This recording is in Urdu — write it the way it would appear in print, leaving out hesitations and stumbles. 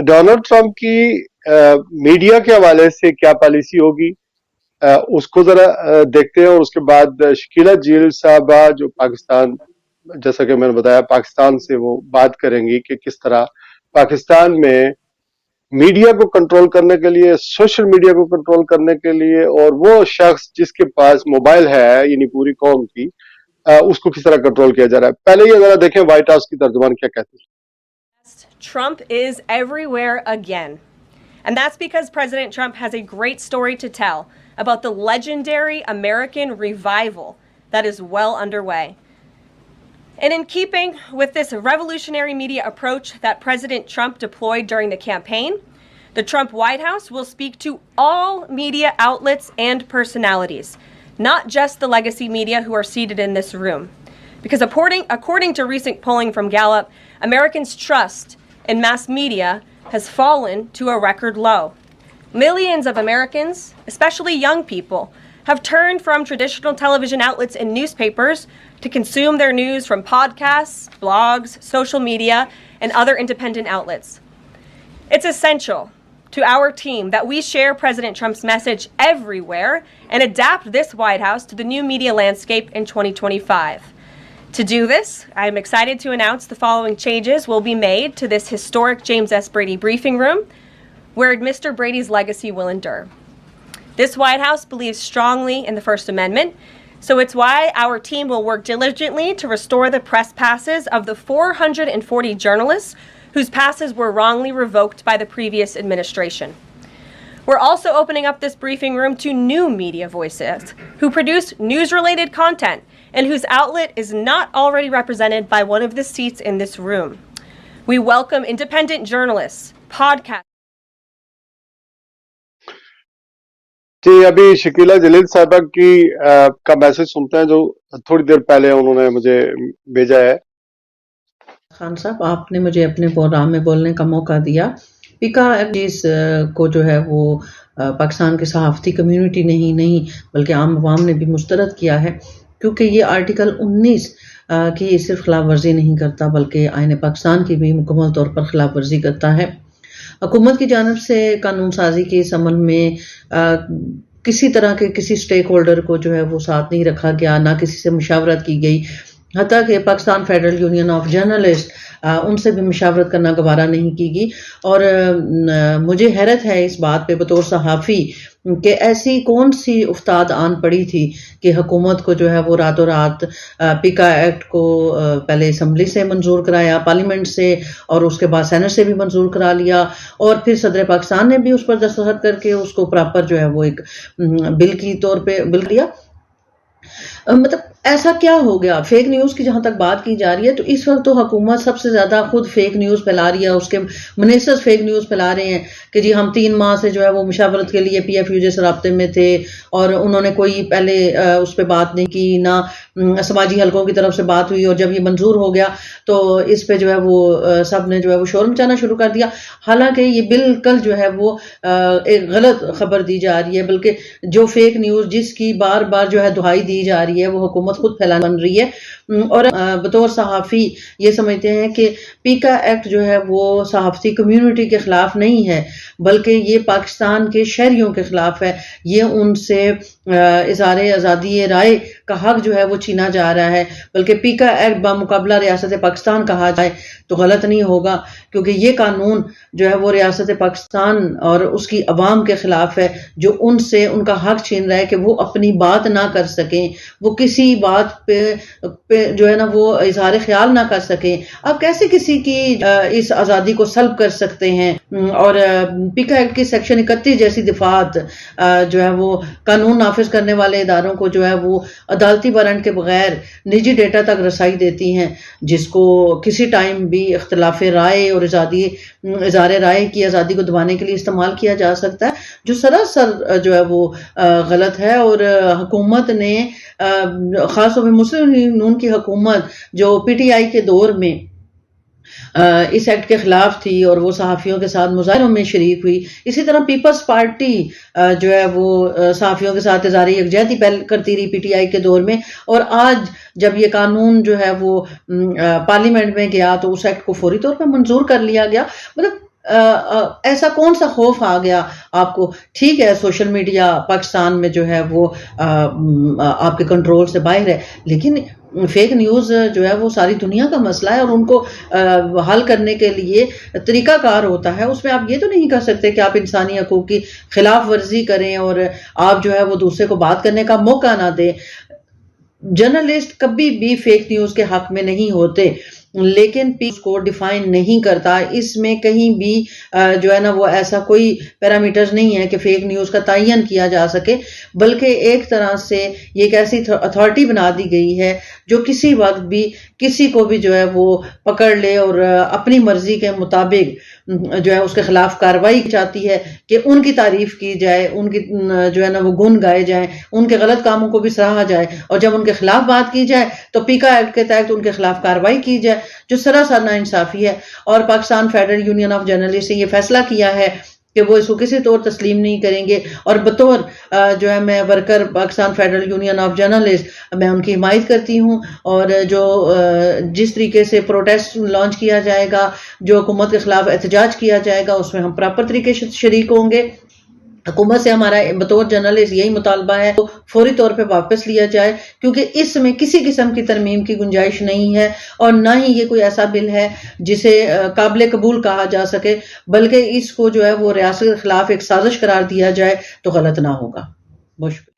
ڈونلڈ ٹرمپ کی میڈیا کے حوالے سے کیا پالیسی ہوگی اس کو ذرا دیکھتے ہیں، اور اس کے بعد شکیلہ جیل صاحبہ جو پاکستان، جیسا کہ میں نے بتایا، پاکستان سے وہ بات کریں گی کہ کس طرح پاکستان میں میڈیا کو کنٹرول کرنے کے لیے، سوشل میڈیا کو کنٹرول کرنے کے لیے، اور وہ شخص جس کے پاس موبائل ہے یعنی پوری قوم کی، اس کو کس طرح کنٹرول کیا جا رہا ہے۔ پہلے یہ ذرا دیکھیں وائٹ ہاؤس کی ترجمان کیا کہتے ہیں۔ Trump is everywhere again. And that's because President Trump has a great story to tell about the legendary American revival that is well underway. And in keeping with this revolutionary media approach that President Trump deployed during the campaign, the Trump White House will speak to all media outlets and personalities, not just the legacy media who are seated in this room. Because according to recent polling from Gallup, Americans' trust in mass media has fallen to a record low. Millions of Americans, especially young people, have turned from traditional television outlets and newspapers to consume their news from podcasts, blogs, social media, and other independent outlets. It's essential to our team that we share President Trump's message everywhere and adapt this White House to the new media landscape in 2025. To do this, I am excited to announce the following changes will be made to this historic James S. Brady briefing room, where Mr. Brady's legacy will endure. This White House believes strongly in the First Amendment, so it's why our team will work diligently to restore the press passes of the 440 journalists whose passes were wrongly revoked by the previous administration. We're also opening up this briefing room to new media voices who produce news-related content and whose outlet is not already represented by one of the seats in this room. We welcome independent journalists, podcasts. جی ابھی شکیلہ جلیل صاحبہ کی کا میسج سنتے ہیں جو تھوڑی دیر پہلے انہوں نے مجھے بھیجا ہے۔ خان صاحب، آپ نے مجھے اپنے پروگرام میں بولنے کا موقع دیا۔ پیکا جس کو جو ہے وہ پاکستان کی صحافتی کمیونٹی نہیں بلکہ عام عوام نے بھی مسترد کیا ہے، کیونکہ یہ آرٹیکل 19 کی صرف خلاف ورزی نہیں کرتا بلکہ آئین پاکستان کی بھی مکمل طور پر خلاف ورزی کرتا ہے۔ حکومت کی جانب سے قانون سازی کے اس عمل میں کسی طرح کے کسی سٹیک ہولڈر کو جو ہے وہ ساتھ نہیں رکھا گیا، نہ کسی سے مشاورت کی گئی، حتیٰ کہ Pakistan federal union of journalist ان سے بھی مشاورت کرنا گوارا نہیں کی گئی۔ اور مجھے حیرت ہے اس بات پہ بطور صحافی کہ ایسی کون سی افتاد آن پڑی تھی کہ حکومت کو جو ہے وہ راتوں رات پیکا ایکٹ کو پہلے اسمبلی سے منظور کرایا، پارلیمنٹ سے، اور اس کے بعد سینٹ سے بھی منظور کرا لیا، اور پھر صدر پاکستان نے بھی اس پر دستخط کر کے اس کو پراپر جو ہے وہ ایک بل کی طور پہ بل دیا۔ مطلب ایسا کیا ہو گیا؟ فیک نیوز کی جہاں تک بات کی جا رہی ہے تو اس وقت تو حکومت سب سے زیادہ خود فیک نیوز پھیلا رہی ہے، اس کے منحصر فیک نیوز پھیلا رہے ہیں کہ جی ہم 3 ماہ سے جو ہے وہ مشاورت کے لیے پی ایف یو جے سے رابطے میں تھے اور انہوں نے کوئی پہلے اس پہ بات نہیں کی، نہ سماجی حلقوں کی طرف سے بات ہوئی، اور جب یہ منظور ہو گیا تو اس پہ جو ہے وہ سب نے جو ہے وہ شور مچانا شروع کر دیا۔ حالانکہ یہ بالکل جو ہے وہ ایک غلط خبر دی جا رہی ہے، بلکہ جو فیک نیوز جس کی بار بار جو ہے دہائی دی جا رہی ہے وہ حکومت خود پھیلانا بن رہی ہے۔ اور بطور صحافی یہ سمجھتے ہیں کہ پیکا ایکٹ جو ہے وہ صحافتی کمیونٹی کے خلاف نہیں ہے بلکہ یہ پاکستان کے شہریوں کے خلاف ہے، یہ ان سے اظہار آزادی رائے کا حق جو ہے وہ چھینا جا رہا ہے۔ بلکہ پیکا ایکٹ بمقابلہ ریاست پاکستان کہا جائے تو غلط نہیں ہوگا، کیونکہ یہ قانون جو ہے وہ ریاست پاکستان اور اس کی عوام کے خلاف ہے، جو ان سے ان کا حق چھین رہا ہے کہ وہ اپنی بات نہ کر سکیں، وہ کسی بات پہ جو ہے نا وہ اظہار خیال نہ کر سکیں۔ آپ کیسے کسی کی اس آزادی کو سلب کر سکتے ہیں؟ اور پیکا ایکٹ کی سیکشن 31 جیسی دفعات جو ہے وہ قانون نافذ کرنے والے اداروں کو جو ہے وہ عدالتی وارنٹ کے بغیر نجی ڈیٹا تک رسائی دیتی ہیں، جس کو کسی ٹائم بھی اختلاف رائے اور اظہار رائے کی آزادی کو دبانے کے لیے استعمال کیا جا سکتا ہے، جو سراسر جو ہے وہ غلط ہے۔ اور حکومت نے خاص طور پہ مسلم نون کی حکومت جو پی ٹی آئی کے دور میں اس ایکٹ کے خلاف تھی اور وہ صحافیوں کے ساتھ مظاہروں میں شریک ہوئی، اسی طرح پیپلز پارٹی جو ہے وہ صحافیوں کے ساتھ اظہار یکجہتی پہل کرتی رہی پی ٹی آئی کے دور میں، اور آج جب یہ قانون جو ہے وہ پارلیمنٹ میں گیا تو اس ایکٹ کو فوری طور پر منظور کر لیا گیا۔ مطلب ایسا کون سا خوف آ گیا آپ کو؟ ٹھیک ہے سوشل میڈیا پاکستان میں جو ہے وہ آپ کے کنٹرول سے باہر ہے، لیکن فیک نیوز جو ہے وہ ساری دنیا کا مسئلہ ہے، اور ان کو حل کرنے کے لیے طریقہ کار ہوتا ہے۔ اس میں آپ یہ تو نہیں کر سکتے کہ آپ انسانی حقوق کی خلاف ورزی کریں اور آپ جو ہے وہ دوسرے کو بات کرنے کا موقع نہ دیں۔ جرنلسٹ کبھی بھی فیک نیوز کے حق میں نہیں ہوتے، لیکن پیس کو ڈیفائن نہیں کرتا، اس میں کہیں بھی جو ہے نا وہ ایسا کوئی پیرامیٹرز نہیں ہے کہ فیک نیوز کا تعین کیا جا سکے، بلکہ ایک طرح سے یہ ایک ایسی اتھارٹی بنا دی گئی ہے جو کسی وقت بھی کسی کو بھی جو ہے وہ پکڑ لے اور اپنی مرضی کے مطابق جو ہے اس کے خلاف کارروائی چاہتی ہے کہ ان کی تعریف کی جائے، ان کی جو ہے نا وہ گن گائے جائیں، ان کے غلط کاموں کو بھی سراہا جائے، اور جب ان کے خلاف بات کی جائے تو پیکا ایکٹ کے تحت ان کے خلاف کارروائی کی جائے، جو سراسر ناانصافی ہے۔ اور Pakistan federal union of journalist نے یہ فیصلہ کیا ہے کہ وہ اس کو کسی طور تسلیم نہیں کریں گے، اور بطور جو ہے میں worker Pakistan federal union of journalist میں ان کی حمایت کرتی ہوں، اور جو جس طریقے سے پروٹیسٹ لانچ کیا جائے گا، جو حکومت کے خلاف احتجاج کیا جائے گا، اس میں ہم پراپر طریقے سے شریک ہوں گے۔ حکومت سے ہمارا بطور جرنلسٹ یہی مطالبہ ہے کہ فوری طور پہ واپس لیا جائے، کیونکہ اس میں کسی قسم کی ترمیم کی گنجائش نہیں ہے، اور نہ ہی یہ کوئی ایسا بل ہے جسے قابل قبول کہا جا سکے، بلکہ اس کو جو ہے وہ ریاست کے خلاف ایک سازش قرار دیا جائے تو غلط نہ ہوگا۔ بہت شکریہ۔